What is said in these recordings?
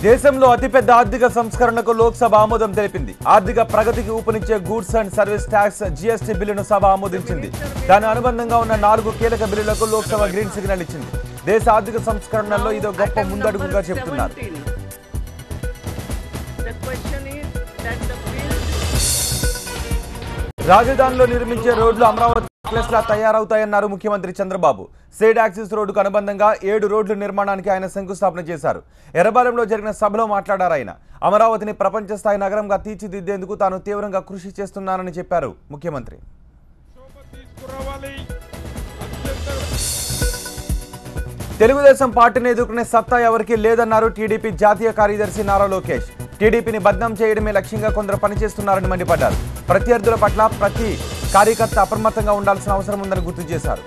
దేశంలో అతిపెద్ద ఆర్థిక సంస్కరణకు లోక్సభ ఆమోదం తెలిపింది. ఆర్థిక ప్రగతికి ఊపునిచ్చే goods and service tax GST బిల్లును సభ ఆమోదించింది. దాని అనుబంధంగా ఉన్న 4 కీలక బిల్లులకు లోక్సభ గ్రీన్ సిగ్నల్ ఇచ్చింది. దేశ ఆర్థిక సంస్కరణల్లో ఇదో గొప్ప ముందడుగుగా చెబుతున్నారు. రాజధానిలో నిర్మించే రోడ్లు అమరావతి లా తయారవుతాయన్నారు ముఖ్యమంత్రి చంద్రబాబు. సేడ్ యాక్సిస్ రోడ్డుకు అనుబంధంగా 7 రోడ్ల నిర్మాణానికి ఆయన శంకుస్థాపన చేశారు. ఎర్రబాలెంలో జరిగిన సభలో మాట్లాడారు ఆయన. అమరావతిని ప్రపంచ స్థాయి నగరంగా తీర్చిదిద్దేందుకు తాను తీవ్రంగా కృషి చేస్తున్నానని చెప్పారు ముఖ్యమంత్రి. తెలుగుదేశం పార్టీని ఎదుర్కొనే సత్తా ఎవరికీ లేదన్నారు టీడీపీ జాతీయ కార్యదర్శి నారా లోకేష్. టీడీపీని బద్నాం చేయడమే లక్ష్యంగా కొందరు పనిచేస్తున్నారని మండిపడ్డారు. ప్రత్యర్థుల పట్ల ప్రతి కార్యకర్త అప్రమత్తంగా ఉండాల్సిన అవసరం ఉందని గుర్తు చేశారు.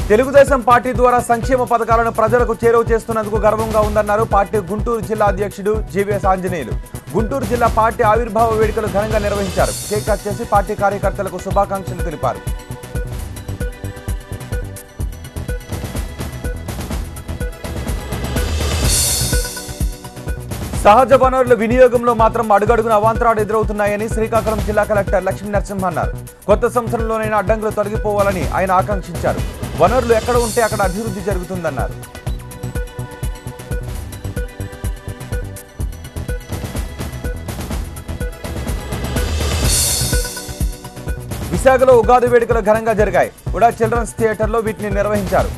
తెలుగుదేశం పార్టీ ద్వారా సంక్షేమ పథకాలను ప్రజలకు చేరువ చేస్తున్నందుకు గర్వంగా ఉందన్నారు పార్టీ గుంటూరు జిల్లా అధ్యక్షుడు జీవీఎస్ ఆంజనేయులు. గుంటూరు జిల్లా పార్టీ ఆవిర్భావ వేడుకలు ఘనంగా నిర్వహించారు. కేక్ కట్ చేసి పార్టీ కార్యకర్తలకు శుభాకాంక్షలు తెలిపారు. సహజ వనరుల వినియోగంలో మాత్రం అడుగడుగున అవాంతరాలు ఎదురవుతున్నాయని శ్రీకాకుళం జిల్లా కలెక్టర్ లక్ష్మీ నరసింహ అన్నారు. కొత్త సంవత్సరంలోనైనా అడ్డంకులు తొలగిపోవాలని ఆయన ఆకాంక్షించారు. వనరులు ఎక్కడ ఉంటే అక్కడ అభివృద్ధి జరుగుతుందన్నారు. విశాఖలో ఉగాది వేడుకలు ఘనంగా జరిగాయి. ఉడా చిల్డ్రన్స్ థియేటర్లో వీటిని నిర్వహించారు.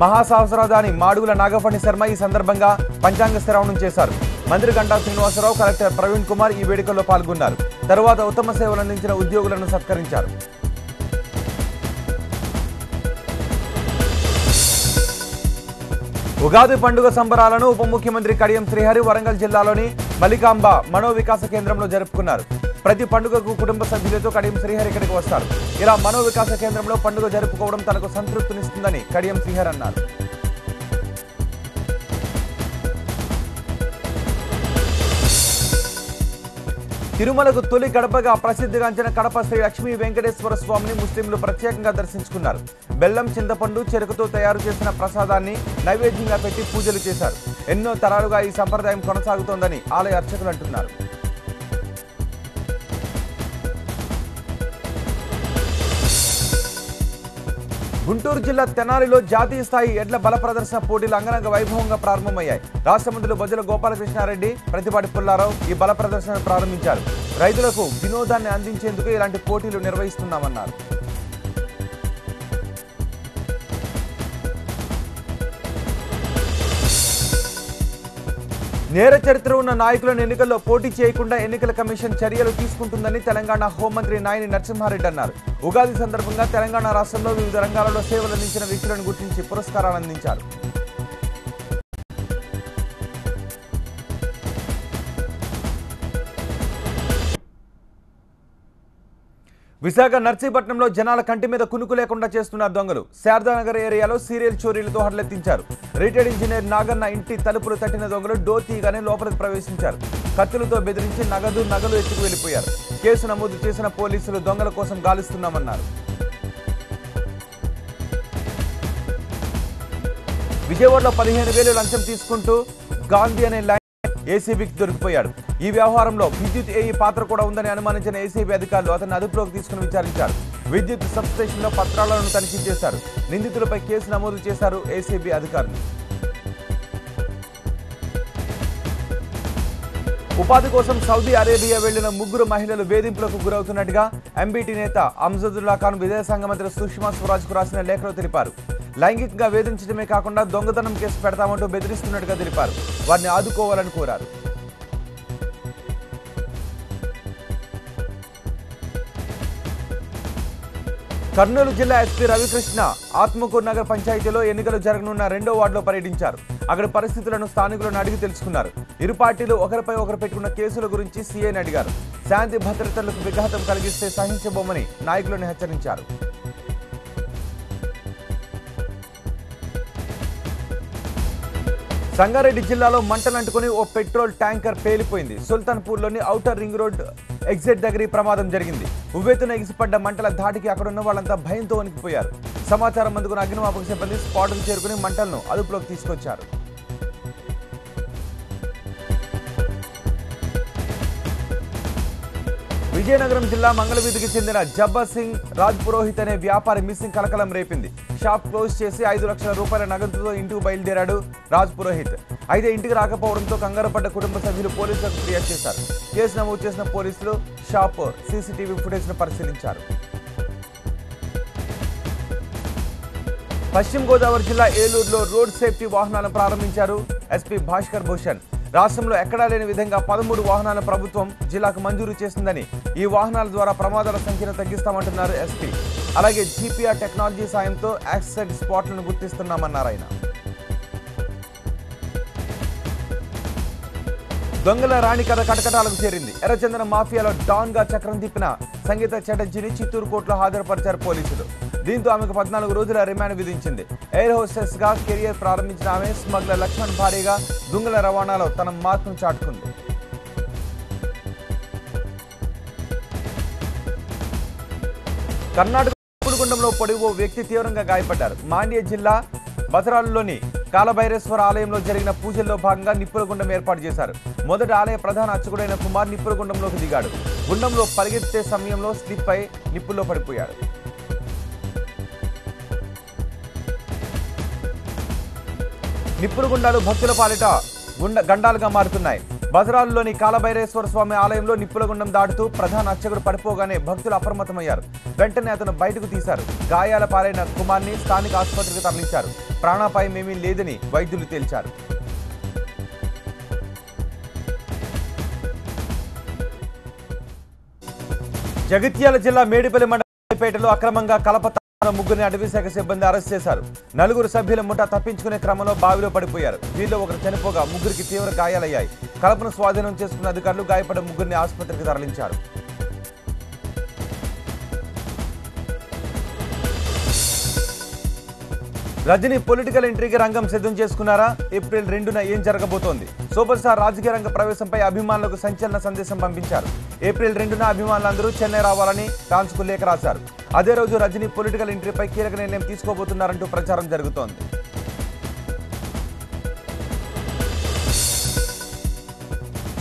మహాసహస్రదాని మాడుగుల నాగఫణి శర్మ ఈ సందర్భంగా పంచాంగ శ్రవణం చేశారు. మంత్రి గంటా శ్రీనివాసరావు, కలెక్టర్ ప్రవీణ్ కుమార్ ఈ వేడుకల్లో పాల్గొన్నారు. తరువాత ఉత్తమ సేవలు అందించిన ఉద్యోగులను సత్కరించారు. ఉగాది పండుగ సంబరాలను ఉప ముఖ్యమంత్రి కడియం శ్రీహరి వరంగల్ జిల్లాలోని మలికాంబ మనోవికాస కేంద్రంలో జరుపుకున్నారు. ప్రతి పండుగకు కుటుంబ సభ్యులతో కడియం శ్రీహరి ఇక్కడికి వస్తారు. ఇలా మనోవికాస కేంద్రంలో పండుగ జరుపుకోవడం తనకు సంతృప్తినిస్తుందని కడియం శ్రీహరి అన్నారు. తిరుమలకు తొలి గడపగా ప్రసిద్ధిగాంచిన కడప శ్రీ లక్ష్మీ వెంకటేశ్వర స్వామిని ముస్లింలు ప్రత్యేకంగా దర్శించుకున్నారు. బెల్లం, చింతపండు, చెరుకుతో తయారు చేసిన ప్రసాదాన్ని నైవేద్యంగా పెట్టి పూజలు చేశారు. ఎన్నో తరాలుగా ఈ సంప్రదాయం కొనసాగుతోందని ఆలయ అర్చకులు అంటున్నారు. గుంటూరు జిల్లా తెనాలిలో జాతీయ స్థాయి ఎడ్ల బల ప్రదర్శన పోటీలు అంగరంగ వైభవంగా ప్రారంభమయ్యాయి. రాష్ట్ర మంత్రులు బొజ్జల గోపాలకృష్ణారెడ్డి, ప్రతిపాటి పుల్లారావు ఈ బల ప్రదర్శనను ప్రారంభించారు. రైతులకు వినోదాన్ని అందించేందుకు ఇలాంటి పోటీలు నిర్వహిస్తున్నామన్నారు. నేర చరిత్ర ఉన్న నాయకులను ఎన్నికల్లో పోటీ చేయకుండా ఎన్నికల కమిషన్ చర్యలు తీసుకుంటుందని తెలంగాణ హోంమంత్రి నాయని నరసింహారెడ్డి అన్నారు. ఉగాది సందర్భంగా తెలంగాణ రాష్ట్రంలో వివిధ రంగాలలో సేవలందించిన వ్యక్తులను గుర్తించి పురస్కారాలు అందించారు. విశాఖ నర్సీపట్నంలో జనాల కంటి మీద కునుకు లేకుండా చేస్తున్నారు దొంగలు. శారదానగర్ ఏరియాలో సీరియల్ చోరీలతో హడలెత్తించారు. రిటైర్డ్ ఇంజనీర్ నాగన్న ఇంటి తలుపులు తట్టిన దొంగలు డోర్ తీయగానే లోపలికి ప్రవేశించారు. కత్తులతో బెదిరించి నగలు ఎత్తుకు వెళ్లిపోయారు. కేసు నమోదు చేసిన పోలీసులు దొంగల కోసం గాలిస్తున్నామన్నారు. విజయవాడలో 15,000 లంచం తీసుకుంటూ గాంధీ అనే ఏసీబీకి దొరికిపోయాడు. ఈ వ్యవహారంలో విద్యుత్ ఏఈ పాత్ర కూడా ఉందని అనుమానించిన ఏసీబీ అధికారులు అతన్ని అదుపులోకి తీసుకుని విచారించారు. విద్యుత్ సబ్స్టేషన్లో పత్రాలను తనిఖీ చేశారు. నిందితులపై కేసు నమోదు చేశారు ఏసీబీ అధికారులు. ఉపాధి కోసం సౌదీ అరేబియా వెళ్లిన 3 మహిళలు వేధింపులకు గురవుతున్నట్టుగా ఎంబీటీ నేత అమ్జదుల్లా ఖాన్ విదేశాంగ మంత్రి సుష్మా స్వరాజ్కు రాసిన లేఖలో తెలిపారు. లైంగికంగా వేధించడమే కాకుండా దొంగతనం కేసు పెడతామంటూ బెదిరిస్తున్నట్టుగా తెలిపారు. వారిని ఆదుకోవాలని కోరారు. కర్నూలు జిల్లా ఎస్పీ రవికృష్ణ ఆత్మకూరు నగర పంచాయతీలో ఎన్నికలు జరగనున్న 2వ వార్డులో పర్యటించారు. అక్కడ పరిస్థితులను స్థానికులను అడిగి తెలుసుకున్నారు. ఇరు పార్టీలు ఒకరిపై ఒకరు పెట్టుకున్న కేసుల గురించి సీఐని అడిగారు. శాంతి భద్రతలకు విఘాతం కలిగిస్తే సహించబోమని నాయకులను హెచ్చరించారు. సంగారెడ్డి జిల్లాలో మంటలంటుకుని ఓ పెట్రోల్ ట్యాంకర్ పేలిపోయింది. సుల్తాన్పూర్లోని ఔటర్ రింగ్ రోడ్ ఎగ్జిట్ దగ్గర ఈ ప్రమాదం జరిగింది. ఉవ్వెత్తున ఎగిసిపడ్డ మంటల ధాటికి అక్కడున్న వాళ్ళంతా భయంతో వణికిపోయారు. సమాచారం అందుకున్న అగ్నిమాపక సిబ్బంది స్పాట్కు చేరుకుని మంటలను అదుపులోకి తీసుకొచ్చారు. విజయనగరం జిల్లా మంగళవీధికి చెందిన జబ్బర్ సింగ్ రాజ్ పురోహిత్ అనే వ్యాపారి మిస్సింగ్ కలకలం రేపింది. షాప్ క్లోజ్ చేసి 5 లక్షల రూపాయల నగదుతో ఇంటికి బయలుదేరాడు రాజ్ పురోహిత్. అయితే ఇంటికి రాకపోవడంతో కంగారుపడ్డ కుటుంబ సభ్యులు పోలీసులకు ఫిర్యాదు చేశారు. కేసు నమోదు చేసిన పోలీసులు షాప్ సీసీటీవీ ఫుటేజ్ను పరిశీలించారు. పశ్చిమ గోదావరి జిల్లా ఏలూరులో రోడ్ సేఫ్టీ వాహనాలను ప్రారంభించారు ఎస్పీ భాస్కర్ భూషణ్. రాష్ట్రంలో ఎక్కడా లేని విధంగా 13 వాహనాలను ప్రభుత్వం జిల్లాకు మంజూరు చేసిందని, ఈ వాహనాల ద్వారా ప్రమాదాల సంఖ్యను తగ్గిస్తామంటున్నారు ఎస్పీ. అలాగే జీపీఆర్ టెక్నాలజీ సాయంతో యాక్సిడెంట్ స్పాట్లను గుర్తిస్తున్నామన్నారు ఆయన. దొంగల రాణి కథ కటకటాలకు చేరింది. ఎర్రచందన మాఫియాలో డాన్ గా చక్రం తిప్పిన సంగీత చటర్జీని చిత్తూరు కోర్టులో హాజరుపరిచారు పోలీసులు. దీంతో ఆమెకు 14 రోజుల రిమాండ్ విధించింది. ఎయిర్ హోస్టెస్ గా కెరియర్ ప్రారంభించిన ఆమె స్మగ్లర్ లక్ష్మణ్ భారీగా దొంగల రవాణాలో తన మార్కును చాటుకుంది. కర్ణాటక పులిగుండంలో పడి ఓ వ్యక్తి తీవ్రంగా గాయపడ్డారు. మాండ్య జిల్లా బసరాలులోని కాలభైరేశ్వర ఆలయంలో జరిగిన పూజల్లో భాగంగా నిప్పుల గుండం ఏర్పాటు చేశారు. మొదటి ఆలయ ప్రధాన అర్చకుడైన కుమార్ నిప్పుల గుండంలోకి దిగాడు. గుండంలో పరిగెత్తే సమయంలో స్లిప్ అయి నిప్పుల్లో పడిపోయాడు. నిప్పుల గుండాలు భక్తుల పాలిట గండాలుగా మారుతున్నాయి. బజరాల్లోని కాలభైరేశ్వర స్వామి ఆలయంలో నిప్పుల గుండం దాటుతూ ప్రధాన అర్చకుడు పడిపోగానే భక్తులు అప్రమత్తమయ్యారు. వెంటనే అతను బయటకు తీశారు. గాయాల పాలైన కుమార్ని స్థానిక ఆసుపత్రికి తరలించారు. ప్రాణాపాయమేమీ లేదని వైద్యులు తేల్చారు. జగిత్యాల జిల్లా మేడిపల్లి మండలంపేటలో అక్రమంగా కలప ముగ్గురిని అటవీశాఖ సిబ్బంది అరెస్ట్ చేశారు. 4 సభ్యుల ముఠా తప్పించుకునే క్రమంలో బావిలో పడిపోయారు. వీళ్ళు ఒకరు చనిపోగా ముగ్గురికి తీవ్ర గాయాలయ్యాయి. కలపను స్వాధీనం చేసుకున్న అధికారులు గాయపడ్డ ముగ్గురిని ఆసుపత్రికి తరలించారు. రజనీ పొలిటికల్ ఎంట్రీకి రంగం సిద్ధం చేసుకున్నారా? ఏప్రిల్ 2న ఏం జరగబోతోంది? సూపర్ స్టార్ రాజకీయ రంగ ప్రవేశంపై అభిమానులకు సంచలన సందేశం పంపించారు. ఏప్రిల్ 2న అభిమానులందరూ చెన్నై రావాలని ఫ్యాన్స్ కు లేఖ రాశారు. అదే రోజు రజనీ పొలిటికల్ ఎంట్రీపై కీలక నిర్ణయం తీసుకోబోతున్నారంటూ ప్రచారం జరుగుతోంది.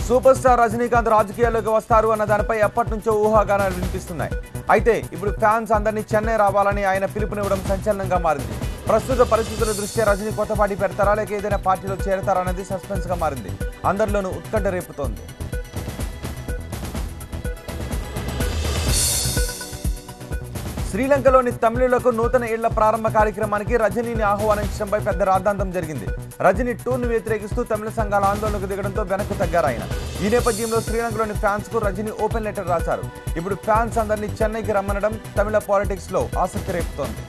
సూపర్ స్టార్ రజనీకాంత్ రాజకీయాల్లోకి వస్తారు అన్న దానిపై ఎప్పటి నుంచో ఊహాగానాలు వినిపిస్తున్నాయి. అయితే ఇప్పుడు ఫ్యాన్స్ అందరినీ చెన్నై రావాలని ఆయన పిలుపునివ్వడం సంచలనంగా మారింది. ప్రస్తుత పరిస్థితుల దృష్ట్యా రజనీ కొత్త పార్టీ పెడతారా లేక ఏదైనా పార్టీలో చేరతారా అనేది సస్పెన్స్ గా మారింది. అందరిలోనూ ఉత్కంఠ రేపుతోంది. శ్రీలంకలోని తమిళులకు నూతన ఏళ్ల ప్రారంభ కార్యక్రమానికి రజనీని ఆహ్వానించడంపై పెద్ద రాద్ధాంతం జరిగింది. రజనీ టూర్ను వ్యతిరేకిస్తూ తమిళ సంఘాల ఆందోళనకు దిగడంతో వెనక్కు తగ్గారు ఆయన. ఈ నేపథ్యంలో శ్రీలంకలోని ఫ్యాన్స్ కు రజనీ ఓపెన్ లెటర్ రాశారు. ఇప్పుడు ఫ్యాన్స్ అందరినీ చెన్నైకి రమ్మనడం తమిళ పాలిటిక్స్ లో ఆసక్తి రేపుతోంది.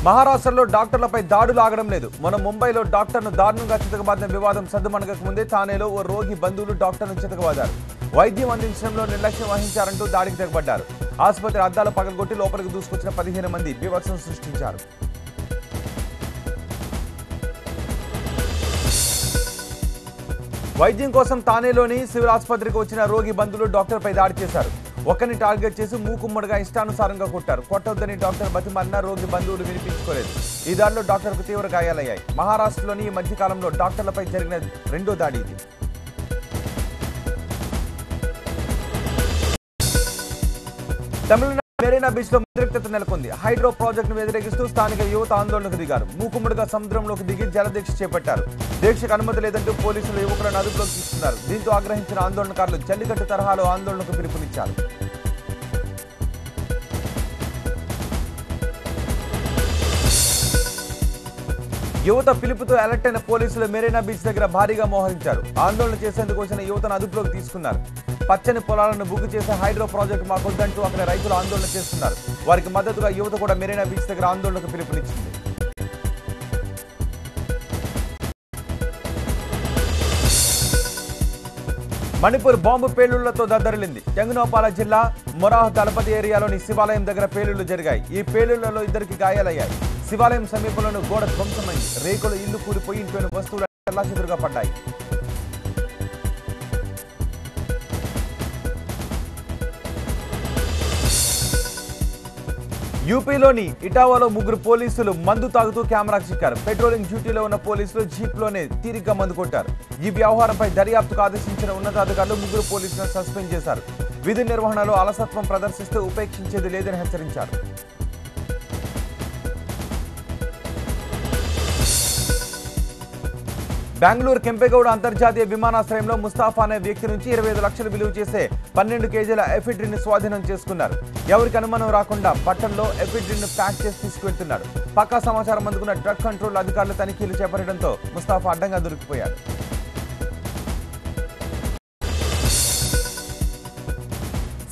మహారాష్ట్రలో డాక్టర్లపై దాడులు ఆగడం లేదు. మొన్న ముంబైలో డాక్టర్ను దారుణంగా చితకబాదిన వివాదం సద్దుమణగక ముందే తానేలో ఓ రోగి బంధువులు డాక్టర్ను చితకబాదారు. వైద్యం అందించడంలో నిర్లక్ష్యం వహించారంటూ దాడికి తెగబడ్డారు. ఆసుపత్రి అద్దాలు పగలగొట్టి లోపలికి దూసుకొచ్చిన 15 మంది బీభత్సం సృష్టించారు. వైద్యం కోసం తానేలోని సివిల్ ఆసుపత్రికి వచ్చిన రోగి బంధువులు డాక్టర్పై దాడి చేశారు. ఒక్కరిని టార్గెట్ చేసి మూకుమ్మడిగా ఇష్టానుసారంగా కొట్టారు. కొట్టొద్దని డాక్టర్ బతిమాలినా రోగి బంధువులు వినిపించుకోలేదు. ఈ దాడిలో డాక్టర్కు తీవ్ర గాయాలయ్యాయి. మహారాష్ట్రలోని ఈ మధ్యకాలంలో డాక్టర్లపై జరిగిన రెండో దాడి ఇది. తమిళనాడు మెరీనా బీచ్ లో ఉద్రిక్తత నెలకొంది. హైడ్రో ప్రాజెక్టును వ్యతిరేకిస్తూ స్థానిక యువత ఆందోళనకు దిగారు. మూకుమ్మడిగా సముద్రంలోకి దిగి జలదీక్ష చేపట్టారు. దీక్షకు అనుమతి లేదంటూ పోలీసులు యువకులను అదుపులోకి తీసుకున్నారు. దీంతో ఆగ్రహించిన ఆందోళనకారులు జల్లికట్టు తరహాలో ఆందోళనకు పిలుపునిచ్చారు. యువత పిలుపుతో అలర్ట్ అయిన పోలీసులు మెరీనా బీచ్ దగ్గర భారీగా మోహరించారు. ఆందోళన చేసేందుకు వచ్చిన యువతను అదుపులోకి తీసుకున్నారు. పచ్చని పొలాలను బుగ్గు చేసే హైడ్రో ప్రాజెక్టు మాకొద్దంటూ అక్కడ రైతులు ఆందోళన చేస్తున్నారు. వారికి మద్దతుగా యువత కూడా మెరీనా బీచ్ దగ్గర ఆందోళనకు పిలుపునిచ్చింది. మణిపూర్ బాంబు పేలుళ్లతో దద్దరిల్లింది. జంగనోపాల జిల్లా మొరాహ్ దళపతి ఏరియాలోని శివాలయం దగ్గర పేలుళ్లు జరిగాయి. ఈ పేలుళ్లలో 2కి గాయాలయ్యాయి. శివాలయం సమీపంలోని గోడ ధ్వంసమైంది. రేకులు ఇల్లు కూలిపోయి ఇంట్లోని వస్తువులు చెల్లాచెదురుగా పడ్డాయి. యూపీలోని ఇటావాలో ముగ్గురు పోలీసులు మందు తాగుతూ కెమెరాకు చిక్కారు. పెట్రోలింగ్ డ్యూటీలో ఉన్న పోలీసులు జీప్లోనే తీరిగ్గా మందు కొట్టారు. ఈ వ్యవహారంపై దర్యాప్తుకు ఆదేశించిన ఉన్నతాధికారులు ముగ్గురు పోలీసులను సస్పెండ్ చేశారు. విధి నిర్వహణలో అలసత్వం ప్రదర్శిస్తే ఉపేక్షించేది లేదని హెచ్చరించారు. బెంగళూరు కెంపెగౌడ అంతర్జాతీయ విమానాశ్రయంలో ముస్తాఫా అనే వ్యక్తి నుంచి 25 లక్షలు విలువ చేసే 12 కేజీల ఎఫిడ్రిన్ స్వాధీనం చేసుకున్నారు. ఎవరికి అనుమానం రాకుండా బట్టల్లో ఎఫిడ్రిన్ ప్యాక్ చేసి తీసుకువెళ్తున్నారు. పక్కా సమాచారం అందుకున్న డ్రగ్ కంట్రోల్ అధికారులు తనిఖీలు చేపట్టడంతో ముస్తాఫా అడ్డంగా దొరికిపోయాడు.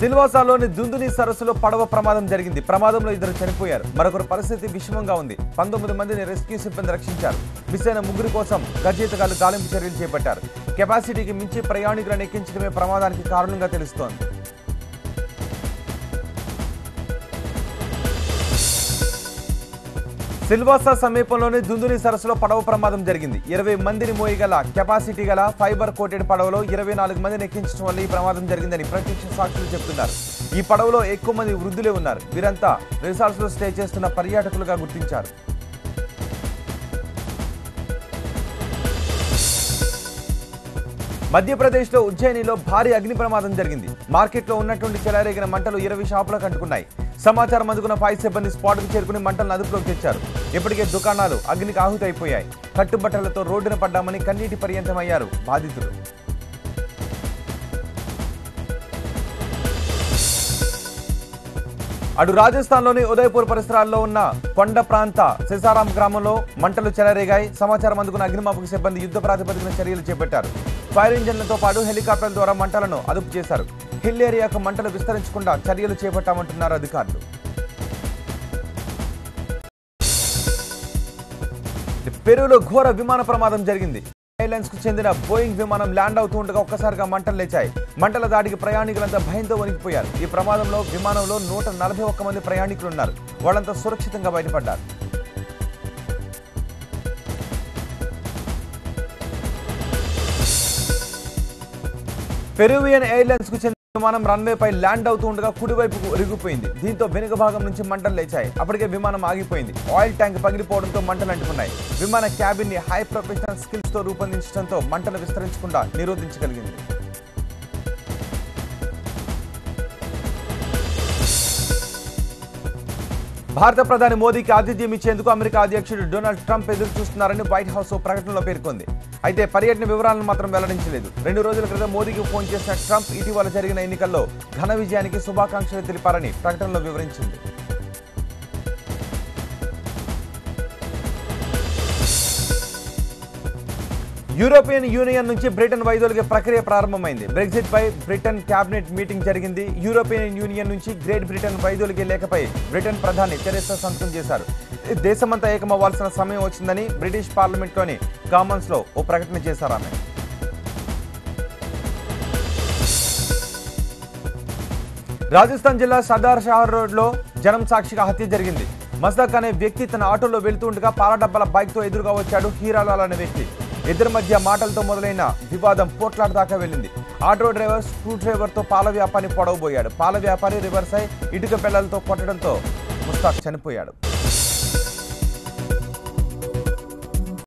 సిల్వాసాలోని దుందుని సరస్సులో పడవ ప్రమాదం జరిగింది. ప్రమాదంలో 2 చనిపోయారు. మరొకరు పరిస్థితి విషమంగా ఉంది. 19 మందిని రెస్క్యూ సిబ్బంది రక్షించారు. మిస్ అయిన 3 కోసం గజేతగాళ్లు గాలింపు చర్యలు చేపట్టారు. కెపాసిటీకి మించి ప్రయాణికులను ఎక్కించడమే ప్రమాదానికి కారణంగా తెలుస్తోంది. సిల్వాసా సమీపంలోని దుందుని సరస్సులో పడవ ప్రమాదం జరిగింది. 20 మందిని మోయగల కెపాసిటీ గల ఫైబర్ కోటెడ్ పడవలో 24 మందిని ఎక్కించడం వల్ల ఈ ప్రమాదం జరిగిందని ప్రత్యక్ష సాక్షులు చెబుతున్నారు. ఈ పడవలో ఎక్కువ మంది వృద్ధులే ఉన్నారు. వీరంతా రిసార్ట్స్ లో స్టే చేస్తున్న పర్యాటకులుగా గుర్తించారు. మధ్యప్రదేశ్లో ఉజ్జయినిలో భారీ అగ్ని ప్రమాదం జరిగింది. మార్కెట్లో ఉన్నటువంటి చెలరేగిన మంటలు 20 షాపులకు అంటుకున్నాయి. సమాచారం అందుకున్న ఫైర్ సిబ్బంది స్పాట్కు చేరుకుని మంటలను అదుపులోకి తెచ్చారు. ఇప్పటికే దుకాణాలు అగ్నికి ఆహుతైపోయాయి. కట్టుబట్టలతో రోడ్డున పడ్డామని కన్నీటి పర్యంతమయ్యారు బాధితులు. అటు రాజస్థాన్లోని ఉదయపూర్ పరిసరాల్లో ఉన్న కొండ ప్రాంత సిసారాం గ్రామంలో మంటలు చెలరేగాయి. సమాచారం అందుకున్న అగ్నిమాపక సిబ్బంది యుద్ధ ప్రాతిపదికన చర్యలు చేపట్టారు. ఫైర్ ఇంజన్లతో పాటు హెలికాప్టర్ల ద్వారా మంటలను అదుపు చేశారు. హిల్ ఏరియాకు మంటలు విస్తరించకుండా చర్యలు చేపట్టామంటున్నారు అధికారులు. పెరూలో ఘోర విమాన ప్రమాదం జరిగింది. ఎయిర్లైన్స్ కు చెందిన బోయింగ్ విమానం ల్యాండ్ అవుతుండగా ఒక్కసారిగా మంటలు లేచాయి. మంటల దాడికి ప్రయాణికులంతా భయంతో వణికిపోయారు. ఈ ప్రమాదంలో విమానంలో 141 మంది ప్రయాణికులున్నారు. వాళ్ళంతా సురక్షితంగా బయటపడ్డారు. పెరూవియన్ ఎయిర్లైన్స్ కు చెందిన విమానం రన్వేపై ల్యాండ్ అవుతుండగా కుడివైపుకు ఒరిగిపోయింది. దీంతో వెనుక భాగం నుంచి మంటలు లేచాయి. అప్పటికే విమానం ఆగిపోయింది. ఆయిల్ ట్యాంక్ పగిలిపోవడంతో మంటలు అంటుకున్నాయి. విమాన క్యాబిన్ ని హై ప్రొఫెషనల్ స్కిల్స్ తో రూపొందించడంతో మంటలు విస్తరించకుండా నిరోధించగలిగింది. భారత ప్రధాని మోదీకి ఆతిథ్యం ఇచ్చేందుకు అమెరికా అధ్యక్షుడు డొనాల్డ్ ట్రంప్ ఎదురు చూస్తున్నారని వైట్ హౌస్ ప్రకటనలో పేర్కొంది. అయితే పర్యటన వివరాలను మాత్రం వెల్లడించలేదు. 2 రోజుల క్రితం మోదీకి ఫోన్ చేసిన ట్రంప్ ఇటీవల జరిగిన ఎన్నికల్లో ఘన విజయానికి శుభాకాంక్షలు తెలిపారని ప్రకటనలో వివరించింది. యూరోపియన్ యూనియన్ నుంచి బ్రిటన్ వైదొలిగే ప్రక్రియ ప్రారంభమైంది. బ్రెగ్జిట్ పై బ్రిటన్ కేబినెట్ మీటింగ్ జరిగింది. యూరోపియన్ యూనియన్ నుంచి గ్రేట్ బ్రిటన్ వైదొలిగే లేఖపై బ్రిటన్ ప్రధాని థెరెసా సంతకం చేశారు. దేశమంతా ఏకమవ్వాల్సిన సమయం వచ్చిందని బ్రిటిష్ పార్లమెంట్లోని కామన్స్ లో ఓ ప్రకటన చేశారు ఆమె. రాజస్థాన్ జిల్లా సర్దార్ షాహర్ రోడ్ లో జనం సాక్షిగా హత్య జరిగింది. మస్దాక్ అనే వ్యక్తి తన ఆటోలో వెళ్తుండగా పాలడబ్బాల బైక్ తో ఎదురుగా వచ్చాడు హీరాలాల్ అనే వ్యక్తి. ఇద్దరి మధ్య మాటలతో మొదలైన వివాదం పోట్లాట దాకా వెళ్ళింది. ఆటో డ్రైవర్ స్క్రూ డ్రైవర్ తో పాల వ్యాపారిని పొడవబోయాడు. పాల వ్యాపారి రివర్స్ అయి ఇటుక పిల్లలతో కొట్టడంతో ముస్తాక్ చనిపోయాడు.